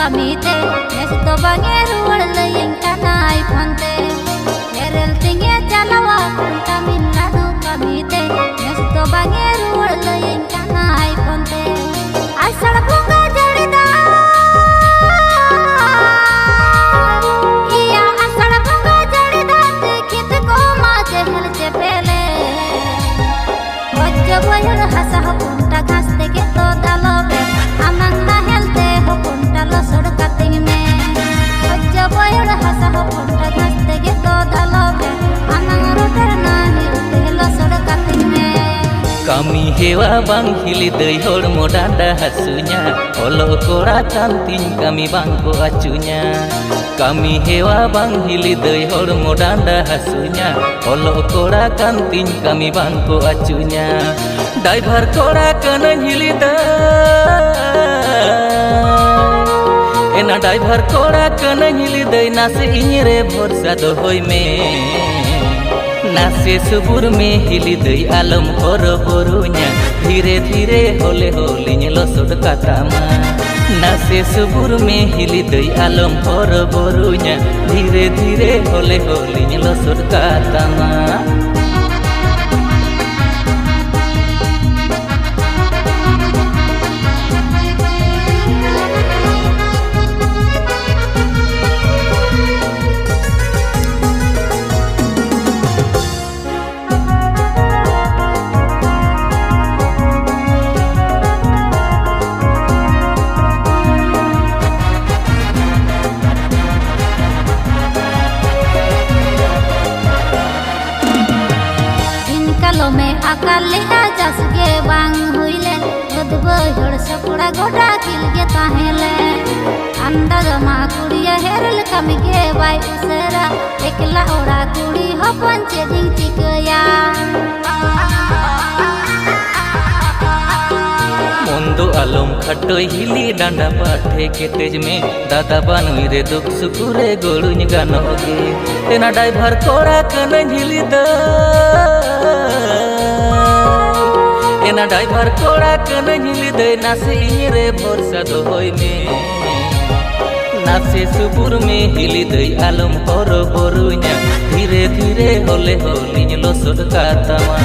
kamite nesto bange ruwar layeng kanai phante erel tinge chalawa Tamil Nadu kamite nesto bange ruwar layeng kanai phante asal bunga jarida iya asal bunga jarida dekhit ko ma chehel chepele wajja boyar hasa punta ghas teke to dalobe amang na helte punta lo sod kating me wajja boyar hasa punta ghas teke to dalobe amang roter na helte lo sod kating me kami hewa bang hili deui hormo dada hasunya olo kora canting kami bangko acunya kami hewa bang hili deui hormo dada hasunya olo kora canting kami bangko acunya driver kora kana hili deui ena driver kora kana hili deui nase inyre bhorsa dohoi me नासे सुबुर में हिली दई आलम हर बरुnya धीरे धीरे होले होली लसोड कातामा नासे सुबुर में हिली दई आलम हर बरुnya धीरे धीरे होले होली लसोड कातामा में अकाल जस के बांग हुईले बदबहड़ सपड़ा गोटा किल के ताहेले अंदाज मा कुड़िया हेरल कम के बाई उसरा एकला ओड़ा कुड़ी हो पंचे दिन चिकया मुंदो आलम खटो हिली डांडा पाठे केटेज में दादा बानुई रे दुख सुकुरे गोड़ुñ गानोगे तेना ड्राइवर कोड़ा कन हिली द एना ड्राइवर कोड़ा कन हिली दे नासे इरे भरोसा दोहई में नासे सुबुर में हिली दे आलम हर बरुnya धीरे धीरे होले होली लसोड कातामा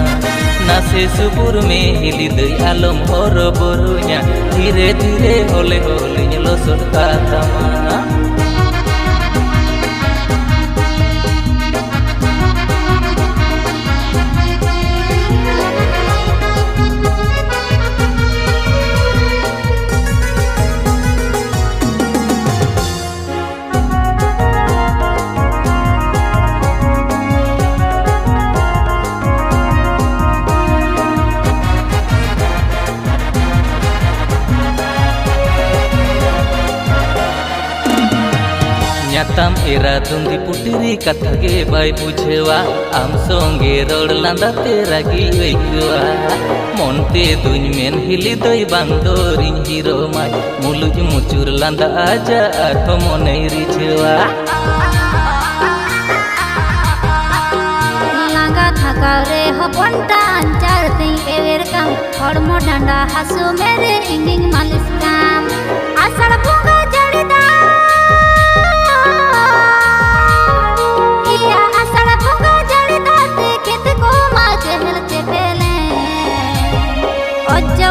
नासे सुबुर में हिली दई आलम हर बरुnya धीरे धीरे होले होली लसोड कातामा ᱧᱟᱛᱟᱢ एरा दुंदी पुटिरी कथा के बाय बुझेवा आम संगे रोड लांदा तेरा गी अइकवा मोनते दुñ मेन हिली दई बांदोरिñ हिरो माय मुलुज मुचुर लांदा आजा आठो मने रिझेवा लांगा थाका रे हपनटा अंचार तिं एवेर काम हड़मो डांडा हासु मेरे इंगिंग मालिश काम आषाढ़ भोगा जड़ीदा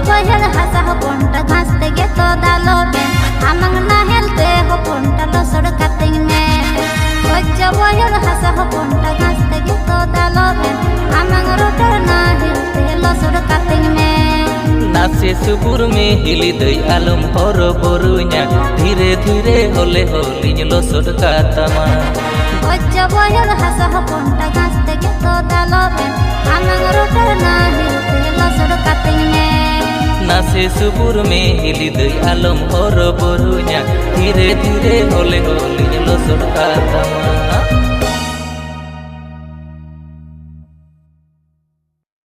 बहर हसा पंटा घास तेगे तो दालोबे आमंग ना हेलते हो पंटा लसोड कातिंग में बच्चा बहर हसा पंटा घास तेगे तो दालोबे आमंग रोटर ना हेलते लसोड कातिंग में नासे सुबुर में हिली दई आलम हर बरुnya धीरे धीरे होले होली लसोड कातामा बच्चा बहर हसा पंटा घास तेगे तो दालोबे आमंग रोटर ना हेलते लसोड कातिंग में नासे सुबुर में हिली दई आलम हर बरुnya धीरे धीरे होले होली लसोड कातामा।